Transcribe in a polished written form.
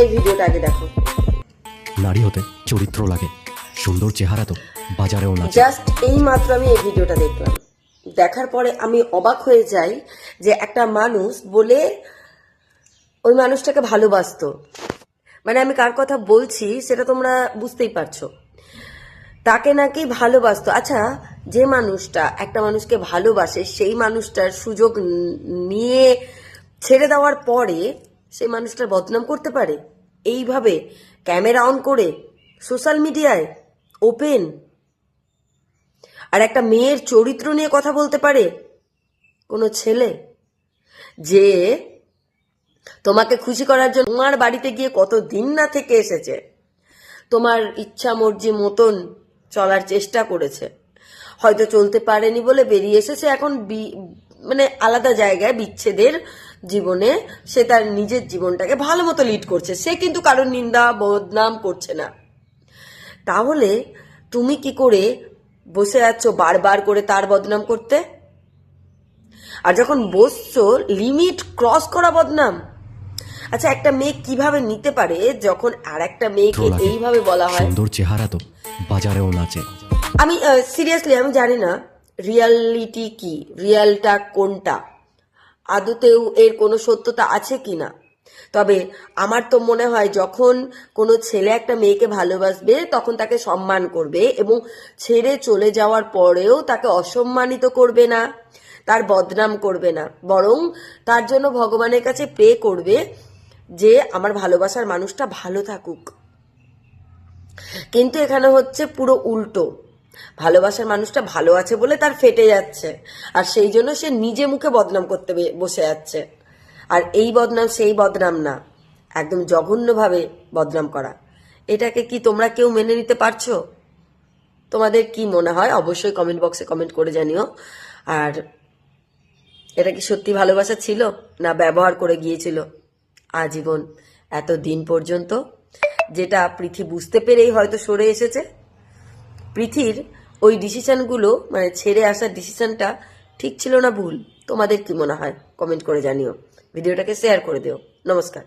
এই ভিডিওটা আগে দেখো। নারী হতে চরিত্র লাগে, সুন্দর চেহারা তো বাজারেও না। জাস্ট এই মাত্র আমি এই ভিডিওটা দেখলাম, দেখার পরে আমি অবাক হয়ে যাই যে একটা মানুষ বলে ওই মানুষটাকে ভালোবাসতো, মানে আমি কার কথা বলছি সেটা তোমরা বুঝতেই পারছো। তাকে নাকি ভালোবাসতো। আচ্ছা, যে মানুষটা একটা মানুষকে ভালোবাসে সেই মানুষটার সুযোগ নিয়ে ছেড়ে দেওয়ার পরে সেই মানুষটার বদনাম করতে পারে এইভাবে ক্যামেরা অন করে সোশ্যাল মিডিয়ায় ওপেন? আর একটা মেয়ের চরিত্র নিয়ে কথা বলতে পারে কোনো ছেলে যে তোমাকে খুশি করার জন্য তোমার বাড়িতে গিয়ে কত দিন না থেকে এসেছে, তোমার ইচ্ছা মর্জি মতন চলার চেষ্টা করেছে, হয়তো চলতে পারেনি বলে বেরিয়ে এসেছে এখন মানে আলাদা জায়গায় বিচ্ছেদের জীবনে সে তার নিজের জীবনটাকে ভালো মতো লিড করছে, সে কিন্তু কারোর নিন্দা বদনাম করছে না। তাহলে তুমি কি করে বসে আছো বারবার করে তার বদনাম করতে? আর যখন বসছো লিমিট ক্রস করা বদনাম। আচ্ছা, একটা মেয়ে কিভাবে নিতে পারে যখন আর একটা মেয়েকে এইভাবে বলা হয় সুন্দর চেহারা তো বাজারেও নাচে? আমি সিরিয়াসলি আমি জানি না রিয়ালিটি কি, রিয়ালটা কোনটা, আদতেও এর কোনো সত্যতা আছে কি না। তবে আমার তো মনে হয় যখন কোনো ছেলে একটা মেয়েকে ভালোবাসবে তখন তাকে সম্মান করবে এবং ছেড়ে চলে যাওয়ার পরেও তাকে অসম্মানিত করবে না, তার বদনাম করবে না, বরং তার জন্য ভগবানের কাছে প্রে করবে যে আমার ভালোবাসার মানুষটা ভালো থাকুক। কিন্তু এখানে হচ্ছে পুরো উল্টো, ভালোবাসার মানুষটা ভালো আছে বলে তার ফেটে যাচ্ছে আর সেই জন্য সে নিজে মুখে বদনাম করতে বসে যাচ্ছে। আর এই বদনাম সেই বদনাম না, একদম জঘন্যভাবে বদনাম করা। এটাকে কি তোমরা কেউ মেনে নিতে পারছো? তোমাদের কি মনে হয় অবশ্যই কমেন্ট বক্সে কমেন্ট করে জানিও। আর এটা কি সত্যি ভালোবাসা ছিল না ব্যবহার করে গিয়েছিল আজীবন এত দিন পর্যন্ত, যেটা পৃথি বুঝতে পেরেই হয়তো সরে এসেছে? পৃথির ওই ডিসিশনগুলো মানে ছেড়ে আসার ডিসিশনটা ঠিক ছিল না ভুল? তোমাদের কি মনে হয় কমেন্ট করে জানিও, ভিডিওটাকে শেয়ার করে দিও। নমস্কার।